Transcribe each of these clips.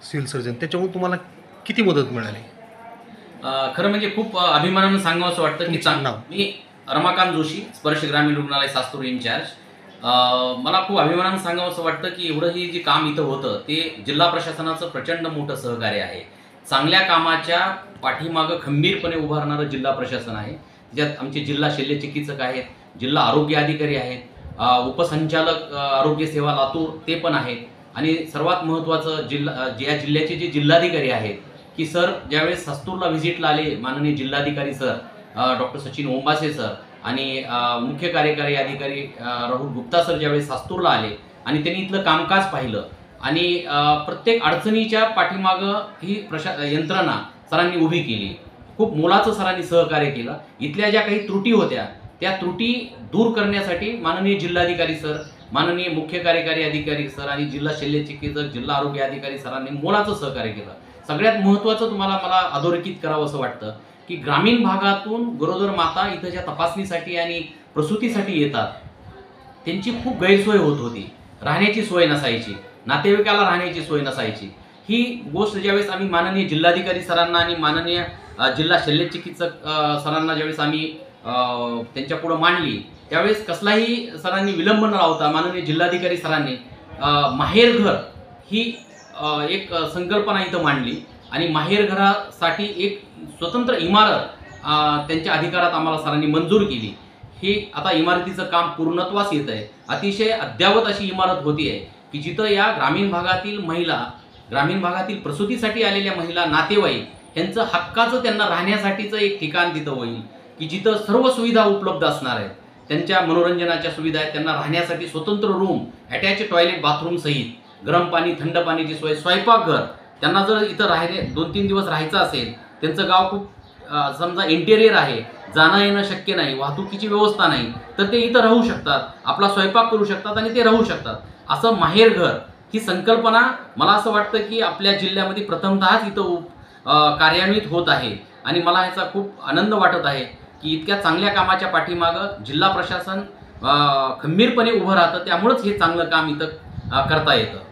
Civil surgeon, त्याच्यामुळे तुम्हाला किती मदत मिळाली? खरं म्हणजे खूप अभिमानानं सांगावंसं वाटतं की तुमचं नाव? मी रमाकांत जोशी, स्पर्श ग्रामीण रुग्णालय सास्तूर इन्चार्ज. मला खूप अभिमानानं सांगावंसं वाटतं की एवढं हे जे काम इथं होतं ते जिल्हा प्रशासनाचं प्रचंड मोठं सहकार्य आहे. चांगल्या कामाच्या पाठीमागं खंबीरपणे उभारणारं जिल्हा प्रशासन आहे. ज्यात आमचे जिल्हा शल्यचिकित्सक आहेत, जिल्हा आरोग्य अधिकारी आहेत, उपसंचालक आरोग्य सेवा लातूर ते पण आहेत आणि सर्वात महत्त्वाचं या जिल्ह्याचे जे जिल्हाधिकारी आहेत की सर ज्यावेळेस सास्तूरला व्हिजिटला आले माननीय जिल्हाधिकारी sir doctor Sachin Ombase sir आणि मुख्य कार्यकारी अधिकारी राहुल गुप्ता सर ज्यावेळेस सास्तूरला आले आणि त्यांनी इथलं कामकाज पाहिलं आणि प्रत्येक अडचणीच्या पाठीमागं ही यंत्रणा सरांनी उभी केली. खूप मोलाचं सरांनी सहकार्य केलं. इथल्या ज्या काही त्रुटी होत्या त्या त्रुटी दूर करण्यासाठी माननीय जिल्हाधिकारी सर, माननीय मुख्य कार्यकारी अधिकारी सर आणि जिल्हा शल्यचिकित्सक, जिल्हा आरोग्य अधिकारी सरांनी मोलाचं सहकार्य केलं. सगळ्यात महत्त्वाचं मला अधोरेखित करावं असं वाटतं की ग्रामीण भागातून गरोदर माता इथं ज्या तपासणीसाठी आणि प्रसूतीसाठी येतात त्यांची खूप गैरसोय होत होती. राहण्याची सोय नसायची, नातेवाईकाला राहण्याची सोय नसायची. ही गोष्ट ज्यावेळेस आम्ही माननीय जिल्हाधिकारी सरांना आणि माननीय जिल्हा शल्यचिकित्सक सरांना ज्यावेळेस आम्ही त्यांच्या पुढे मांडली त्यावेळेस कसलाही सरांनी विलंब न लावता माननीय जिल्हाधिकारी सरांनी माहेरघर ही एक संकल्पना इथं मांडली आणि माहेरघरासाठी एक स्वतंत्र इमारत त्यांच्या अधिकारात आम्हाला सरांनी मंजूर केली. हे आता इमारतीचं काम पूर्णत्वास येत आहे. अतिशय अद्ययावत अशी इमारत होती आहे की जिथं या ग्रामीण भागातील महिला, ग्रामीण भागातील प्रसूतीसाठी आलेल्या महिला, नातेवाईक यांचं हक्काचं त्यांना राहण्यासाठीचं एक ठिकाण तिथं होईल की जिथं सर्व सुविधा उपलब्ध असणार आहेत. त्यांच्या मनोरंजनाच्या सुविधा आहेत, त्यांना राहण्यासाठी स्वतंत्र रूम, अटॅच टॉयलेट बाथरूम सहित, गरम पाणी थंड पाण्याची सोय, स्वयंपाकघर. त्यांना जर इथं 2-3 दिवस राहायचं असेल, त्यांचं गाव खूप समजा इंटेरियर आहे, जाणं येणं शक्य नाही, वाहतुकीची व्यवस्था नाही, तर ते इथं राहू शकतात, आपला स्वयंपाक करू शकतात आणि ते राहू शकतात. असं माहेरघर ही संकल्पना मला असं वाटतं की आपल्या जिल्ह्यामध्ये प्रथमतःच इथं कार्यान्वित होत आहे आणि मला ह्याचा खूप आनंद वाटत आहे की इतक्या चांगल्या कामाच्या पाठीमागं जिल्हा प्रशासन खंबीरपणे उभं राहतं. त्यामुळंच हे चांगलं काम इथं करता येतं.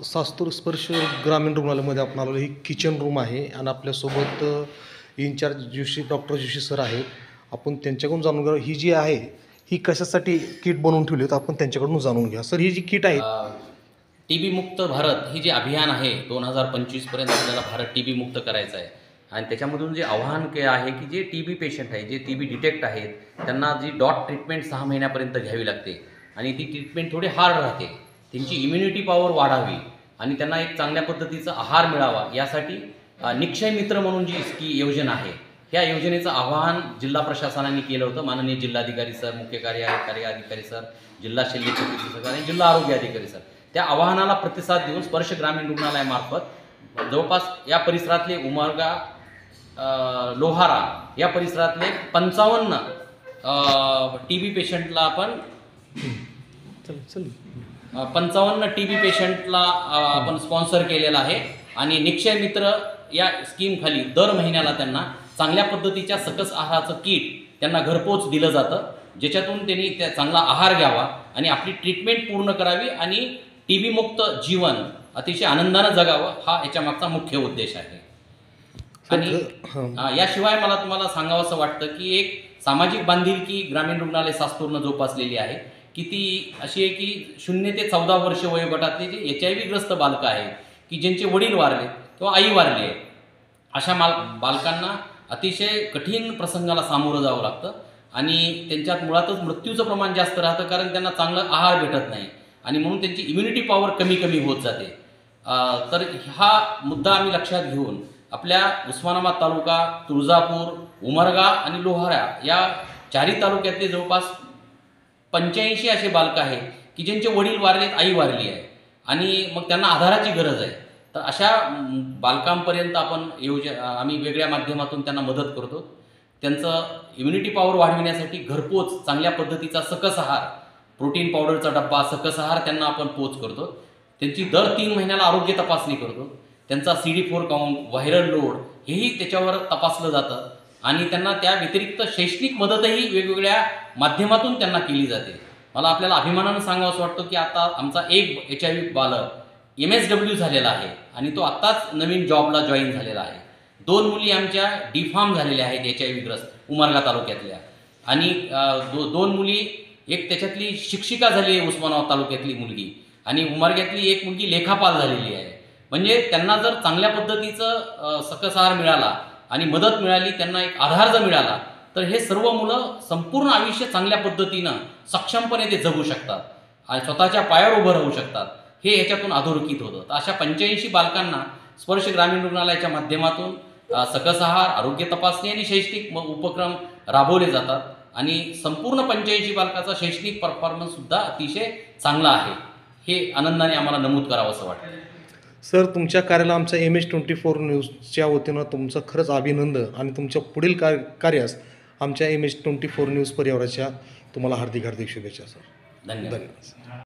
सास्तूर स्पर्श ग्रामीण रुग्णालयामध्ये आपण आलेलो. ही किचन रूम आहे आणि आपल्यासोबत इन्चार्ज डॉक्टर जोशी सर आहेत. आपण त्यांच्याकडून जाणून घ्या ही जी आहे ही कशासाठी किट बनवून ठेवली होती, आपण त्यांच्याकडून जाणून घ्या. सर ही जी किट आहे TB मुक्त भारत ही जे अभियान आहे 2025 पर्यंत आपल्याला भारत TB मुक्त करायचं आहे आणि त्याच्यामधून जे आव्हान आहे की जे TB पेशंट आहे, जे TB डिटेक्ट आहेत, त्यांना जी डॉट ट्रीटमेंट 6 महिन्यापर्यंत घ्यावी लागते आणि ती ट्रीटमेंट थोडी हार्ड राहते. त्यांची इम्युनिटी पॉवर वाढावी आणि त्यांना एक चांगल्या पद्धतीचा आहार मिळावा यासाठी निक्षय मित्र म्हणून जी योजना आहे, ह्या योजनेचं आवाहन जिल्हा प्रशासनाने केलं होतं. माननीय जिल्हाधिकारी सर, मुख्य कार्यकारी अधिकारी सर, जिल्हा शल्यचिकित्सक आणि जिल्हा आरोग्य अधिकारी सर त्या आवाहनाला प्रतिसाद देऊन स्पर्श ग्रामीण रुग्णालयामार्फत जवळपास या परिसरातले उमरगा, लोहारा या परिसरातले 55 TB पेशंटला आपण 55 TB पेशंटला आपण स्पॉन्सर केलेला आहे आणि निक्षय मित्र या स्कीमखाली दर महिन्याला त्यांना चांगल्या पद्धतीच्या सकस आहाराचं किट त्यांना घरपोच दिलं जातं, ज्याच्यातून त्यांनी त्या चांगला आहार घ्यावा आणि आपली ट्रीटमेंट पूर्ण करावी आणि TB मुक्त जीवन अतिशय आनंदानं जगावं हा याच्या मागचा मुख्य उद्देश आहे. आणि याशिवाय मला तुम्हाला सांगावंसं वाटतं की एक सामाजिक बांधिलकी ग्रामीण रुग्णालय सास्तूरनं जोपासलेली आहे की ती अशी आहे की 0 ते 14 वर्ष वयोगटातले जे HIV ग्रस्त बालकं आहेत की ज्यांचे वडील वारले किंवा आई वारली आहे, अशा बालकांना अतिशय कठीण प्रसंगाला सामोरं जावं लागतं आणि त्यांच्यात मुळातच मृत्यूचं प्रमाण जास्त राहतं कारण त्यांना चांगला आहार भेटत नाही आणि म्हणून त्यांची इम्युनिटी पॉवर कमी होत जाते. तर हा मुद्दा आम्ही लक्षात घेऊन आपल्या उस्मानाबाद तालुका, तुळजापूर, उमरगा आणि लोहारा या 4ही तालुक्यातले जवळपास 85 असे बालकं आहेत की ज्यांचे वडील वारलेत, आई वारली आहे आणि मग त्यांना आधाराची गरज आहे. तर अशा बालकांपर्यंत आम्ही वेगळ्या माध्यमातून त्यांना मदत करतो. त्यांचं इम्युनिटी पॉवर वाढविण्यासाठी घरपोच चांगल्या पद्धतीचा सकस आहार, प्रोटीन पावडरचा डब्बा, सकस आहार त्यांना आपण पोच करतो. त्यांची दर 3 महिन्याला आरोग्य तपासणी करतो. त्यांचा CD4 काउंट, व्हायरल लोड हेही त्याच्यावर तपासलं जातं आणि त्यांना त्या व्यतिरिक्त शैक्षणिक मदतही वेगवेगळ्या माध्यमातून त्यांना केली जाते. मला आपल्याला अभिमानानं सांगावं वाटतं की आता आमचा एक HIV बालक MSW झालेला आहे आणि तो आत्ताच नवीन जॉबला जॉईन झालेला आहे. 2 मुली आमच्या DPharm झालेल्या आहेत HIV ग्रस्त उमरगा तालुक्यातल्या, आणि 2 मुली, एक त्याच्यातली शिक्षिका झाली आहे उस्मानाबाद तालुक्यातली मुलगी, आणि उमरग्यातली एक मुलगी लेखापाल झालेली आहे. म्हणजे त्यांना जर चांगल्या पद्धतीचं सकस आहार मिळाला आणि मदत मिळाली, त्यांना एक आधार जर मिळाला, तर हे सर्व मुलं संपूर्ण आयुष्य चांगल्या पद्धतीनं सक्षमपणे ते जगू शकतात आणि स्वतःच्या पायावर उभं राहू शकतात. हे याच्यातून अधोरेखित होतं. तर अशा 85 बालकांना स्पर्श ग्रामीण रुग्णालयाच्या माध्यमातून सकस आहार, आरोग्य तपासणी आणि शैक्षणिक उपक्रम राबवले जातात आणि संपूर्ण 85 बालकाचा शैक्षणिक परफॉर्मन्ससुद्धा अतिशय चांगला आहे. हे आनंदाने आम्हाला नमूद करावं असं वाटतं. सर, तुमच्या कार्याला आमच्या MH24 न्यूजच्या वतीनं तुमचं खरंच अभिनंदन आणि तुमच्या पुढील कार्यास आमच्या MH24 न्यूज परिवाराच्या तुम्हाला हार्दिक शुभेच्छा सर. धन्यवाद. धन्यवाद.